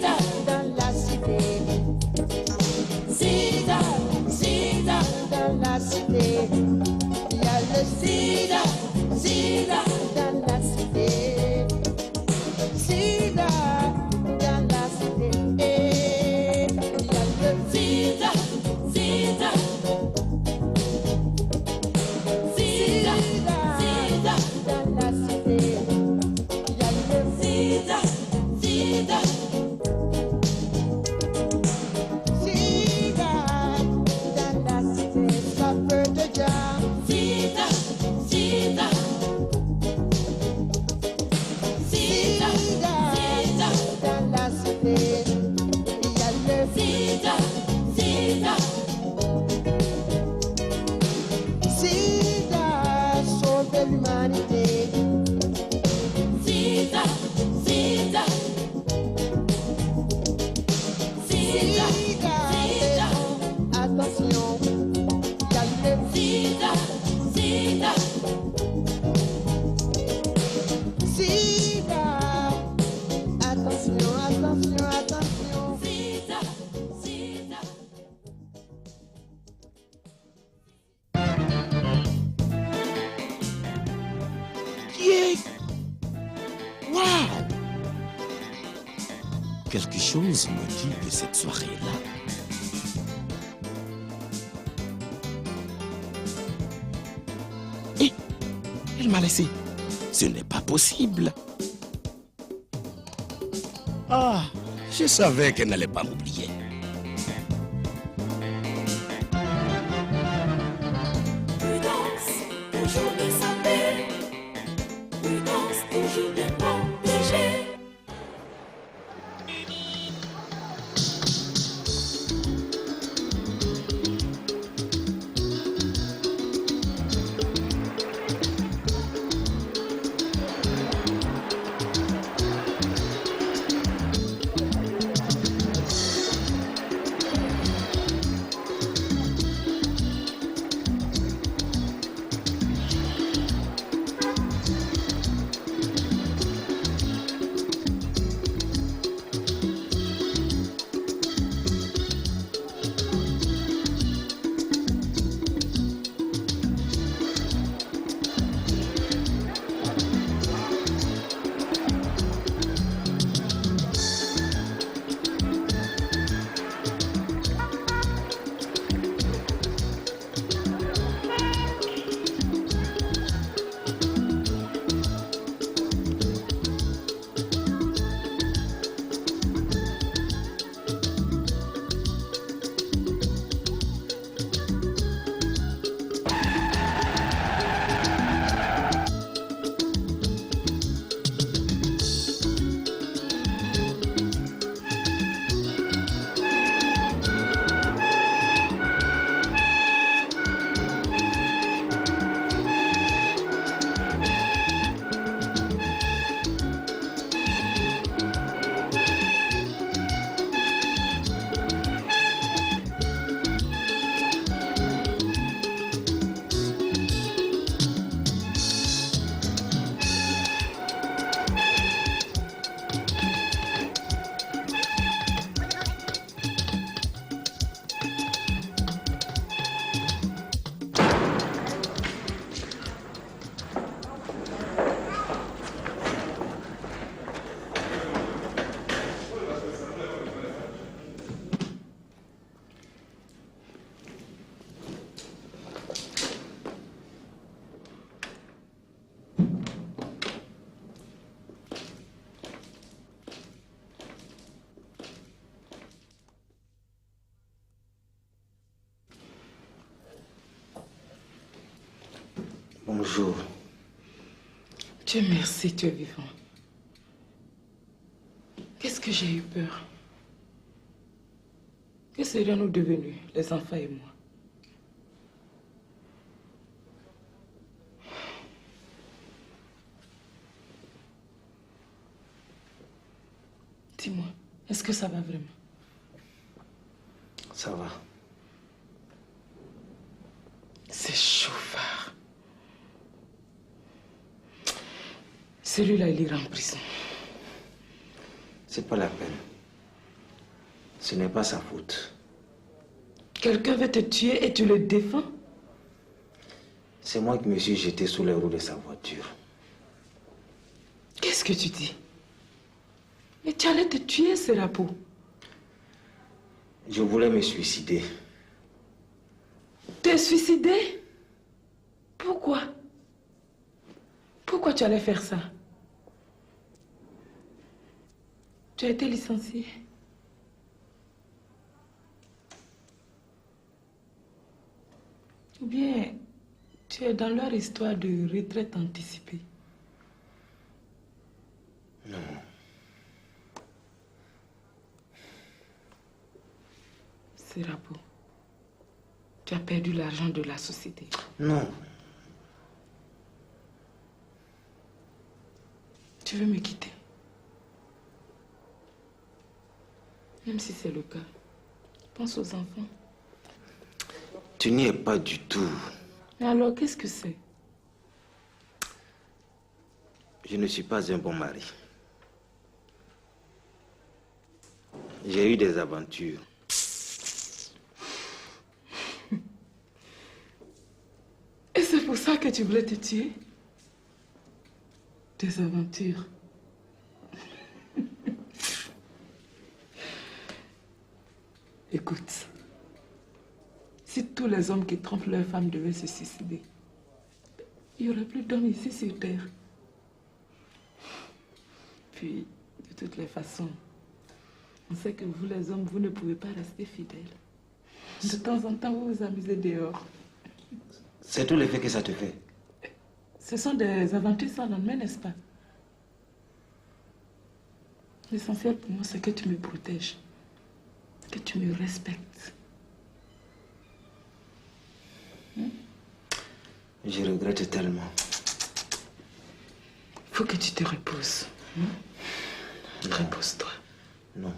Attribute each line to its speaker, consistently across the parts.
Speaker 1: dans la cité. Sida, sida, dans la cité. Il y a le sida, sida, dans la cité. Sida, dans la cité. Il y a le sida, sida. Sida, sida, dans la cité. Il y a le sida, sida. Sida, dans la cité, ça peut déjà. Sida, sida. Sida, sida, dans la cité. Il y a le sida, sida. Sida, sauve l'humanité. Sida, sida. Sida, sida. Attention, il y a le sida, sida. Sida, attention, attention, attention. Sida, sida.
Speaker 2: Waouh! Quelque chose me dit de cette soirée-là. Et il m'a laissé. Ce n'est pas possible. Ah, je savais qu'elle n'allait pas m'oublier.
Speaker 3: Prudence, toujours de santé. Prudence, toujours de protéger.
Speaker 4: Bonjour.
Speaker 5: Dieu merci, tu es vivant. Qu'est-ce que j'ai eu peur? Que serions-nous devenus, les enfants et moi? Dis-moi, est-ce que ça va vraiment?
Speaker 4: Ça va.
Speaker 5: C'est chauffard. Celui-là, il ira en prison.
Speaker 4: C'est pas la peine. Ce n'est pas sa faute.
Speaker 5: Quelqu'un veut te tuer et tu le défends?
Speaker 4: C'est moi qui me suis jeté sous les roues de sa voiture.
Speaker 5: Qu'est-ce que tu dis? Mais tu allais te tuer, Serapo.
Speaker 4: Je voulais me suicider.
Speaker 5: Te suicider? Pourquoi? Pourquoi tu allais faire ça? Tu as été licencié. Ou bien, tu es dans leur histoire de retraite anticipée.
Speaker 4: Non.
Speaker 5: Serapo, tu as perdu l'argent de la société.
Speaker 4: Non.
Speaker 5: Tu veux me quitter? Même si c'est le cas, pense aux enfants.
Speaker 4: Tu n'y es pas du tout.
Speaker 5: Mais alors, qu'est-ce que c'est?
Speaker 4: Je ne suis pas un bon mari. J'ai eu des aventures.
Speaker 5: Et c'est pour ça que tu voulais te tuer? Des aventures. Écoute, si tous les hommes qui trompent leurs femmes devaient se suicider, il n'y aurait plus d'hommes ici sur Terre. Puis, de toutes les façons, on sait que vous les hommes, vous ne pouvez pas rester fidèles. De temps en temps, vous vous amusez dehors.
Speaker 4: C'est tout l'effet que ça te fait.
Speaker 5: Ce sont des aventures sans lendemain, n'est-ce pas? L'essentiel pour moi, c'est que tu me protèges, que tu me respectes.
Speaker 4: Je regrette tellement.
Speaker 5: Il faut que tu te reposes. Repose-toi.
Speaker 4: Non.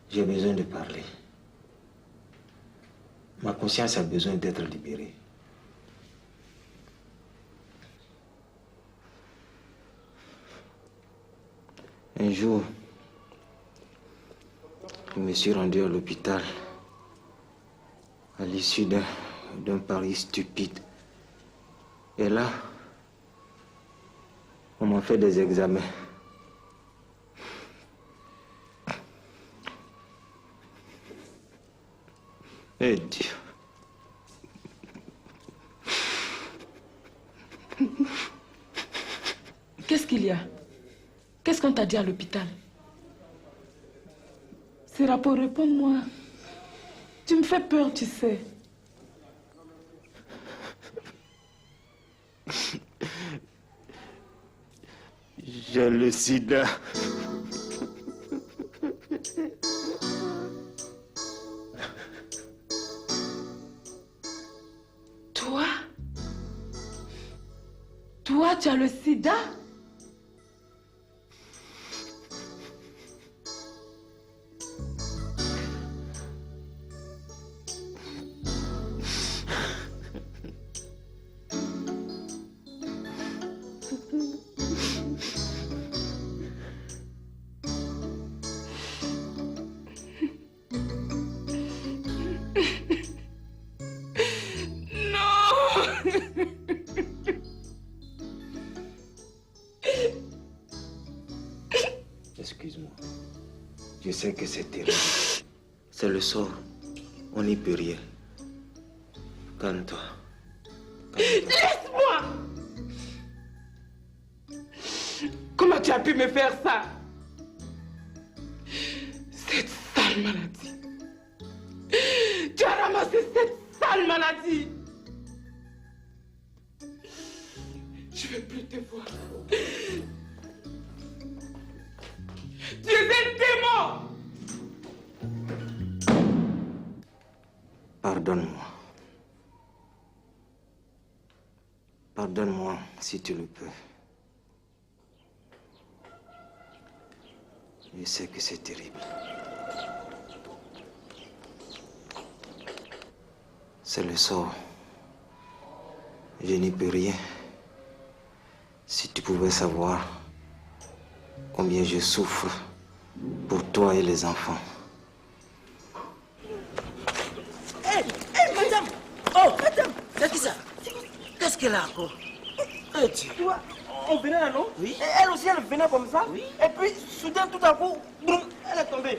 Speaker 4: J'ai besoin de parler. Ma conscience a besoin d'être libérée. Un jour, je me suis rendu à l'hôpital à l'issue d'un pari stupide. Et là, on m'a fait des examens. Eh Dieu.
Speaker 5: Qu'est-ce qu'il y a? Qu'est-ce qu'on t'a dit à l'hôpital? Serapo, réponds-moi. Tu me fais peur, tu sais.
Speaker 4: J'ai le sida.
Speaker 5: Toi? Toi, tu as le sida?
Speaker 4: Excuse-moi. Je sais que c'est terrible. C'est le sort. On n'y peut rien. Calme-toi.
Speaker 5: Laisse-moi! Comment tu as pu me faire ça? Cette sale maladie. Tu as ramassé cette sale maladie. Je ne veux plus te voir. Tu es un démon!
Speaker 4: Pardonne-moi. Pardonne-moi si tu le peux. Je sais que c'est terrible. C'est le sort. Je n'y peux rien. Si tu pouvais savoir combien je souffre pour toi et les enfants.
Speaker 6: C'est qui ça? Qu'est-ce qu'elle a encore? Eh Dieu.
Speaker 7: Tu vois, on venait là, non?
Speaker 6: Oui.
Speaker 7: Et elle aussi, elle venait comme ça.
Speaker 6: Oui.
Speaker 7: Et puis, soudain, tout à coup, boum, elle est tombée.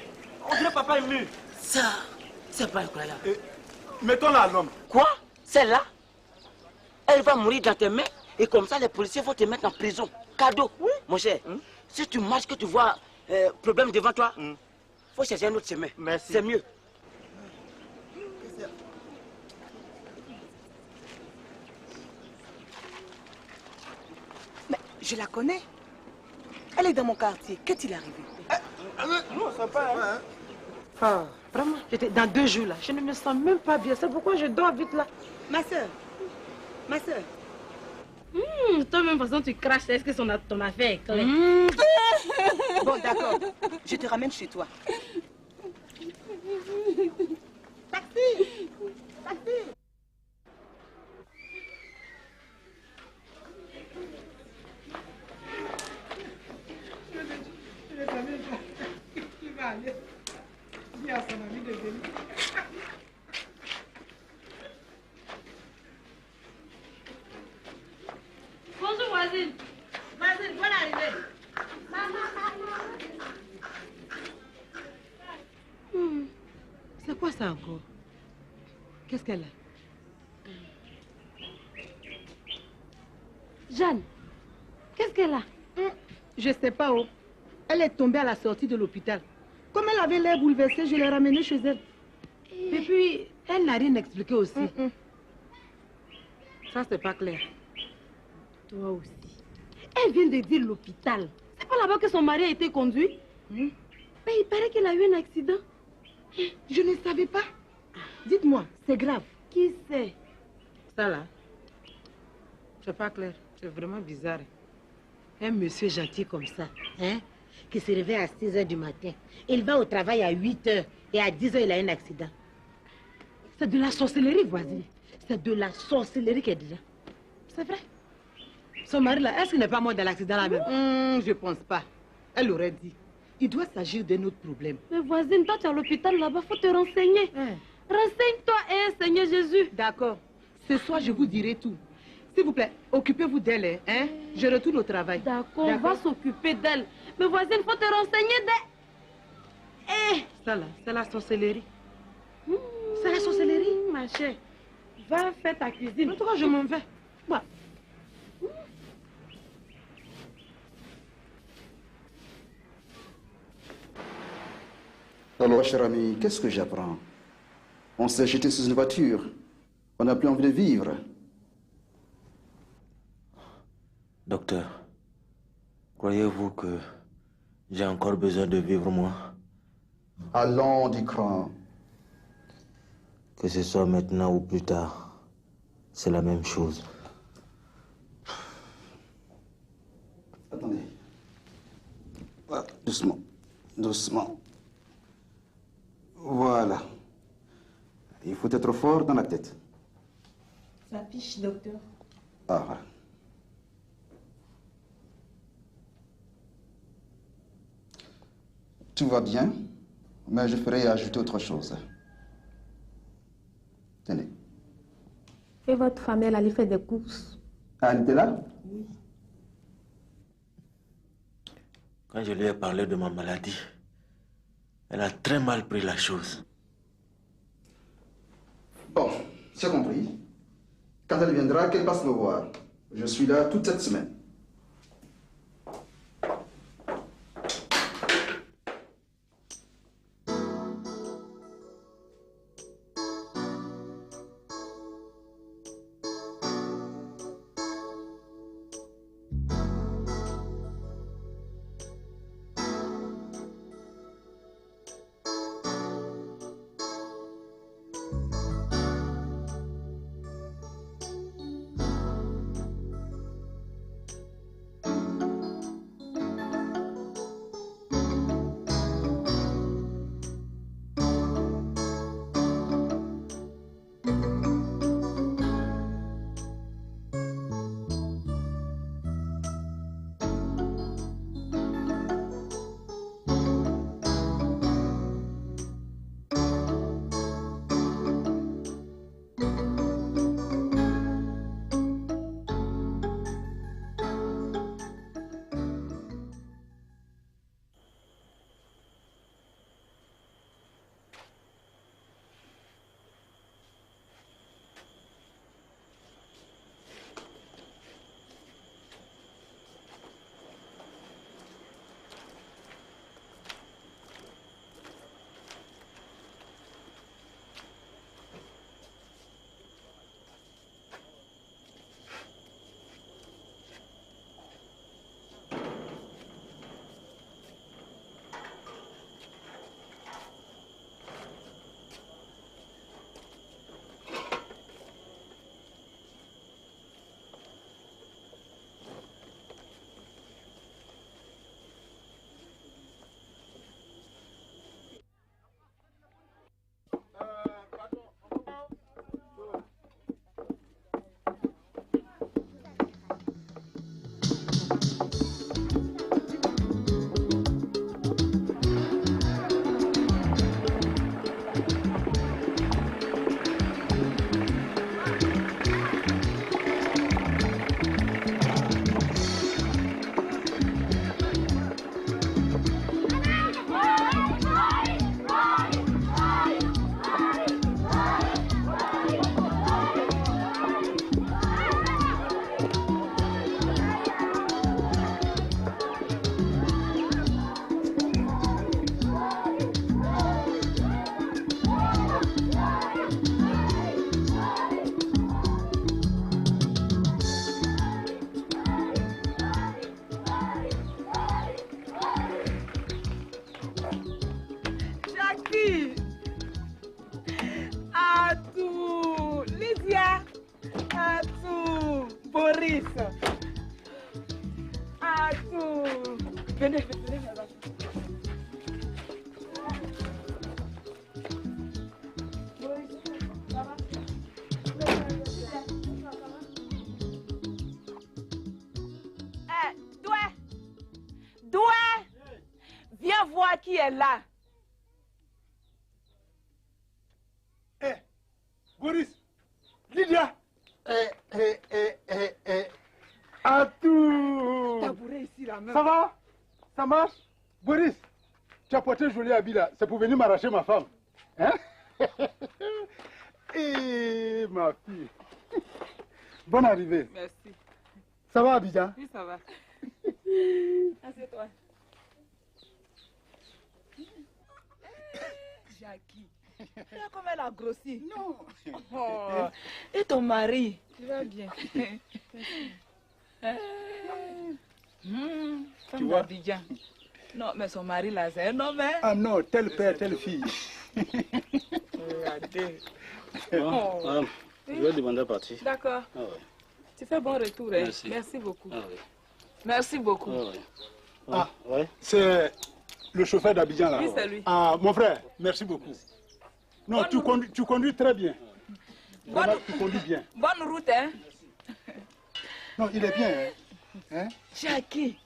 Speaker 7: On dirait papa est mûr.
Speaker 6: Ça, c'est pas incroyable.
Speaker 7: Mettons-la à l'homme.
Speaker 6: Quoi? Celle-là? Elle va mourir dans tes mains et comme ça, les policiers vont te mettre en prison. Cadeau. Oui. Mon cher, si tu marches que tu vois problème devant toi, faut chercher un autre chemin.
Speaker 7: Merci.
Speaker 6: C'est mieux.
Speaker 8: Mais je la connais. Elle est dans mon quartier. Qu'est-il arrivé?
Speaker 7: Non, ça pas, hein.
Speaker 9: Ah, vraiment, j'étais dans 2 jours là. Je ne me sens même pas bien. C'est pourquoi je dors vite là.
Speaker 8: Ma soeur. Ma soeur.
Speaker 10: Toi-même, de toute façon, tu craches. Est-ce que ton affaire est claire?
Speaker 8: Bon, d'accord. Je te ramène chez toi. Taxi! Taxi!
Speaker 10: Bonjour, voisine.
Speaker 8: Voisine, bonne arrivée.
Speaker 9: C'est quoi ça encore? Qu'est-ce qu'elle a?
Speaker 10: Jeanne, qu'est-ce qu'elle a?
Speaker 8: Je sais pas où. Elle est tombée à la sortie de l'hôpital. Comme elle avait l'air bouleversée, je l'ai ramenée chez elle.
Speaker 9: Et puis, elle n'a rien expliqué aussi. Ça, c'est pas clair.
Speaker 10: Toi aussi. Elle vient de dire l'hôpital. C'est pas là-bas que son mari a été conduit? Mais il paraît qu'elle a eu un accident.
Speaker 8: Je ne savais pas. Dites-moi, c'est grave.
Speaker 10: Qui sait?
Speaker 9: Ça là, c'est pas clair. C'est vraiment bizarre. Un monsieur gentil comme ça, hein, qui se réveille à 6 h du matin. Il va au travail à 8 h et à 10 h il a un accident. C'est de la sorcellerie, voisine. C'est de la sorcellerie qu'elle dit là. C'est vrai. Son mari là, est-ce qu'il n'est pas mort dans l'accident là même?
Speaker 8: Je pense pas. Elle aurait dit. Il doit s'agir d'un autre problème.
Speaker 10: Mais voisine, toi tu es à l'hôpital là-bas, faut te renseigner. Renseigne-toi et Seigneur Jésus.
Speaker 8: D'accord. Ce soir, je vous dirai tout. S'il vous plaît, occupez-vous d'elle, hein? Je retourne au travail.
Speaker 10: D'accord, on va s'occuper d'elle. Mais voisine, faut te renseigner d'elle.
Speaker 9: Ça là, c'est la sorcellerie. C'est la sorcellerie.
Speaker 10: Ma chère, va faire ta cuisine.
Speaker 9: En tout cas, je m'en vais.
Speaker 8: Moi.
Speaker 11: Alors, cher ami, qu'est-ce que j'apprends? On s'est jeté sous une voiture. On n'a plus envie de vivre.
Speaker 4: Docteur, croyez-vous que j'ai encore besoin de vivre, moi?
Speaker 11: Allons du cran.
Speaker 4: Que ce soit maintenant ou plus tard, c'est la même chose.
Speaker 11: Attendez. Voilà, doucement. Doucement. Voilà. Il faut être fort dans la tête.
Speaker 9: Ça piche, docteur.
Speaker 11: Ah, voilà. Tout va bien, mais je ferai ajouter autre chose. Tenez.
Speaker 10: Et votre femme, elle allait faire des courses.
Speaker 11: Ah, elle était là?
Speaker 10: Oui.
Speaker 4: Quand je lui ai parlé de ma maladie, elle a très mal pris la chose.
Speaker 11: Bon, c'est compris. Quand elle viendra, qu'elle passe me voir. Je suis là toute cette semaine.
Speaker 5: voir qui est là.
Speaker 12: Eh, Boris, Lydia. À tout.
Speaker 5: Tabouret ici, la main.
Speaker 12: Ça va? Ça marche? Boris, tu as porté un joli habit là. C'est pour venir m'arracher ma femme. Hein? Et ma fille. Bonne arrivée.
Speaker 5: Merci.
Speaker 12: Ça va, Abidjan?
Speaker 5: Oui, ça va. Assieds-toi. Jackie, regarde comme elle a grossi.
Speaker 12: Non.
Speaker 5: Oh. Et ton mari? Tu vas bien. Femme d'Abidjan. Non, mais son mari là, c'est un homme, hein?
Speaker 12: Ah non, tel père, telle fille.
Speaker 5: Regardez.
Speaker 13: Bon, je vais demander à partir.
Speaker 5: D'accord.
Speaker 13: Ah ouais.
Speaker 5: Tu fais bon retour, hein?
Speaker 13: Merci.
Speaker 5: Merci beaucoup.
Speaker 13: Ah ouais.
Speaker 5: Merci beaucoup.
Speaker 13: Ah ouais.
Speaker 12: Ah,
Speaker 13: ouais.
Speaker 12: C'est le chauffeur d'Abidjan là.
Speaker 5: Oui, c'est lui.
Speaker 12: Ah, mon frère, merci beaucoup. Non, tu conduis très bien. Vraiment, tu conduis bien.
Speaker 5: Bonne route, hein?
Speaker 12: Non, il est bien. Hein?
Speaker 5: Jackie,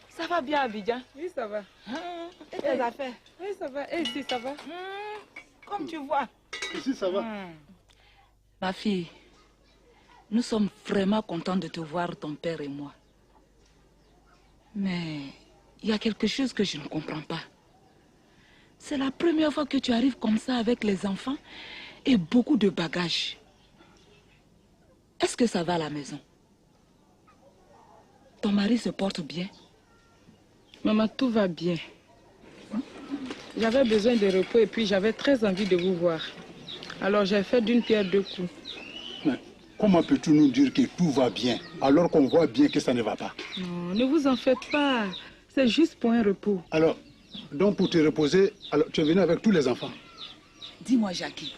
Speaker 5: ça va bien, Abidjan?
Speaker 10: Oui, ça va.
Speaker 5: Et tes affaires?
Speaker 10: Oui, ça va. Et ici, ça va?
Speaker 5: Comme tu vois.
Speaker 12: Ici, ça va.
Speaker 14: Ma fille, nous sommes vraiment contents de te voir, ton père et moi. Mais il y a quelque chose que je ne comprends pas. C'est la première fois que tu arrives comme ça avec les enfants et beaucoup de bagages. Est-ce que ça va à la maison? Ton mari se porte bien?
Speaker 10: Maman, tout va bien. J'avais besoin de repos et puis j'avais très envie de vous voir. Alors j'ai fait d'une pierre deux coups.
Speaker 12: Mais comment peux-tu nous dire que tout va bien alors qu'on voit bien que ça ne va pas?
Speaker 10: Non, ne vous en faites pas. C'est juste pour un repos.
Speaker 12: Alors, donc pour te reposer, alors tu es venu avec tous les enfants?
Speaker 14: Dis-moi, Jackie,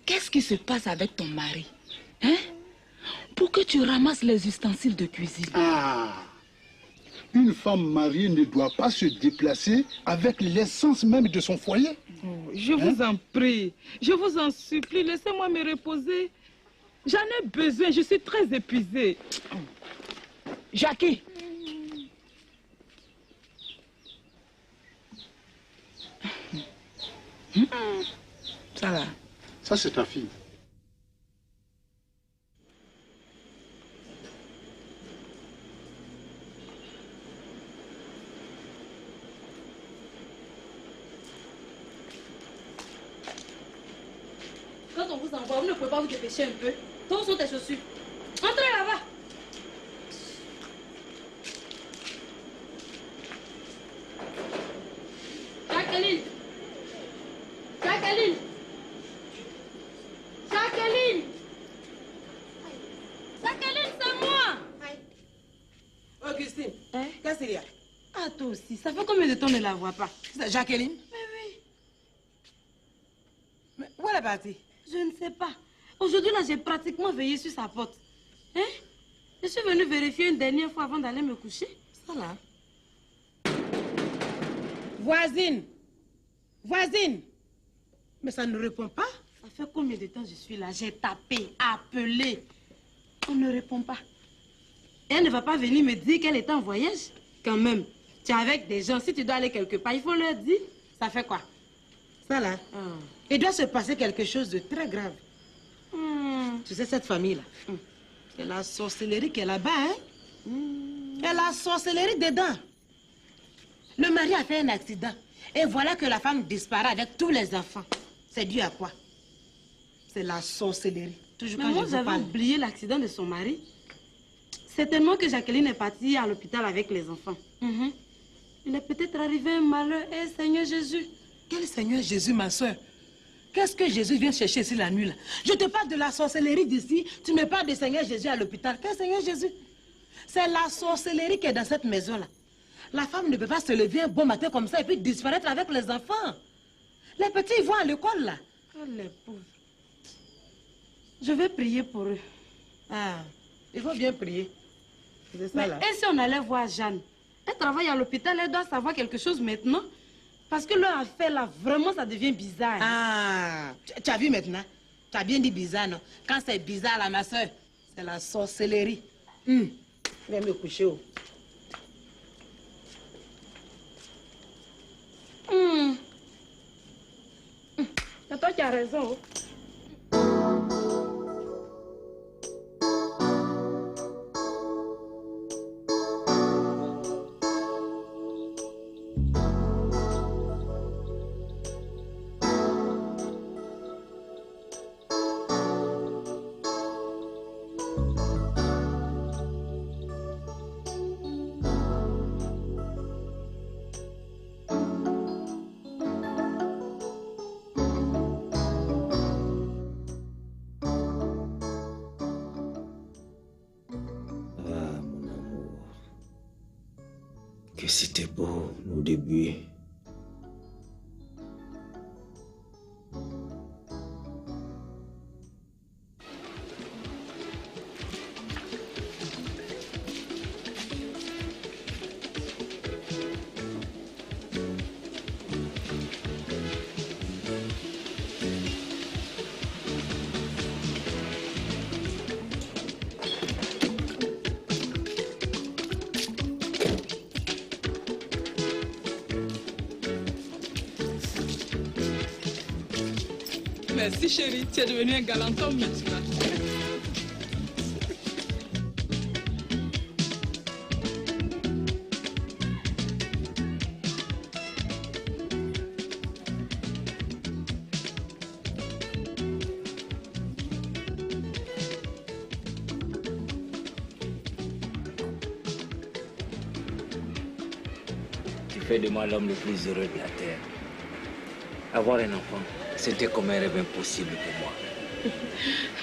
Speaker 14: qu'est-ce qui se passe avec ton mari? Hein? Pour que tu ramasses les ustensiles de cuisine.
Speaker 12: Ah! Une femme mariée ne doit pas se déplacer avec l'essence même de son foyer.
Speaker 10: Oh, je vous en prie, je vous en supplie, laissez-moi me reposer. J'en ai besoin, je suis très épuisée.
Speaker 14: Jackie! Ça va?
Speaker 12: Ça, c'est ta fille.
Speaker 10: Quand on vous envoie, vous ne pouvez pas vous dépêcher un peu. Où sont tes chaussures? Entrez là-bas. Jacqueline! Jacqueline! Jacqueline! Jacqueline, c'est moi!
Speaker 9: Augustine,
Speaker 10: Hein?
Speaker 9: qu'est-ce qu'il y a?
Speaker 10: Ah, toi aussi, ça fait combien de temps on ne la voit pas?
Speaker 9: C'est Jacqueline?
Speaker 10: Mais oui.
Speaker 9: Mais où elle est partie?
Speaker 10: Je ne sais pas. Aujourd'hui, là, j'ai pratiquement veillé sur sa porte. Hein? Je suis venue vérifier une dernière fois avant d'aller me coucher. Ça, là.
Speaker 9: Voisine! Voisine! Mais ça ne répond pas?
Speaker 10: Ça fait combien de temps je suis là? J'ai tapé, appelé. On ne répond pas. Et elle ne va pas venir me dire qu'elle est en voyage? Quand même, tu es avec des gens. Si tu dois aller quelque part, il faut leur dire.
Speaker 9: Ça fait quoi? Ça là? Il doit se passer quelque chose de très grave. Tu sais, cette famille-là, c'est la sorcellerie qui est là-bas, hein? Et la sorcellerie dedans. Le mari a fait un accident. Et voilà que la femme disparaît avec tous les enfants. C'est dû à quoi? C'est la sorcellerie. Toujours
Speaker 10: Mais
Speaker 9: quand
Speaker 10: moi,
Speaker 9: je vous
Speaker 10: j'avais
Speaker 9: parle.
Speaker 10: oublié l'accident de son mari. Certainement que Jacqueline est partie à l'hôpital avec les enfants. Il est peut-être arrivé un malheur. Eh, Seigneur Jésus.
Speaker 9: Quel Seigneur Jésus, ma soeur? Qu'est-ce que Jésus vient chercher ici la nuit là? Je te parle de la sorcellerie d'ici, tu me parles de Seigneur Jésus à l'hôpital. Quel Seigneur Jésus? C'est la sorcellerie qui est dans cette maison-là. La femme ne peut pas se lever un bon matin comme ça et puis disparaître avec les enfants. Les petits, ils vont à l'école là.
Speaker 10: Oh, les pauvres. Je vais prier pour eux.
Speaker 9: Ah, il faut bien prier. C'est ça
Speaker 10: Mais
Speaker 9: là.
Speaker 10: et si on allait voir Jeanne? Elle travaille à l'hôpital, elle doit savoir quelque chose maintenant. Parce que leur affaire là, vraiment, ça devient bizarre.
Speaker 9: Ah, tu as vu maintenant? Tu as bien dit bizarre, non? Quand c'est bizarre là, ma soeur, c'est la sorcellerie. Viens me coucher. Oh.
Speaker 5: toi qui as raison.
Speaker 4: Que c'était beau, nos débuts.
Speaker 14: Merci chérie, tu es devenu un galant homme maintenant.
Speaker 4: Tu fais de moi l'homme le plus heureux de la terre. Avoir un enfant, c'était comme un rêve impossible pour moi.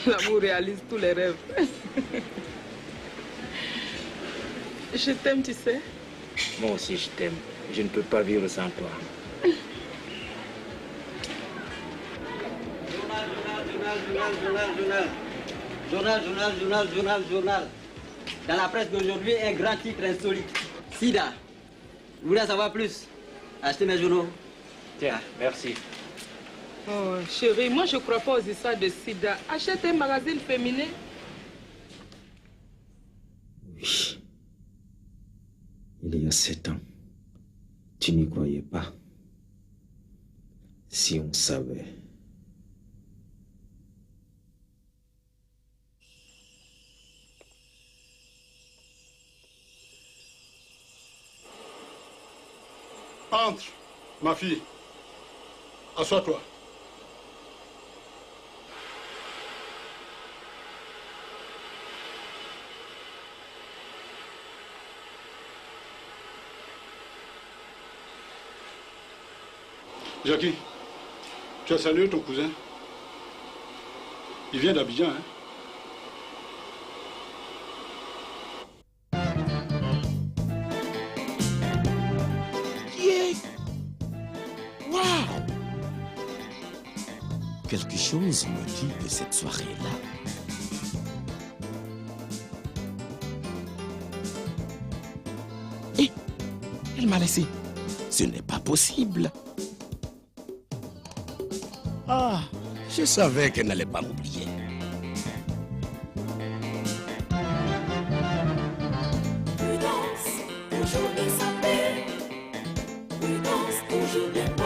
Speaker 5: L'amour réalise tous les rêves. Je t'aime, tu sais.
Speaker 4: Moi aussi, je t'aime. Je ne peux pas vivre sans toi.
Speaker 7: Journal. Dans la presse d'aujourd'hui, un grand titre insolite. Sida. Vous voulez en savoir plus? Achetez mes journaux.
Speaker 4: Tiens, merci.
Speaker 5: Oh, chérie, moi je crois pas aux histoires de sida. Achète un magazine féminin.
Speaker 4: Oui. Il y a 7 ans, tu n'y croyais pas. Si on savait.
Speaker 12: Entre, ma fille. Assois-toi. Jackie, tu as salué ton cousin? Il vient d'Abidjan, hein?
Speaker 2: Waouh! Quelque chose me dit que cette soirée-là... Hé! Elle m'a laissé. Ce n'est pas possible. Ah, je savais qu'elle n'allait pas m'oublier.
Speaker 3: Prudence, toujours de sa paix. Prudence, toujours de paix.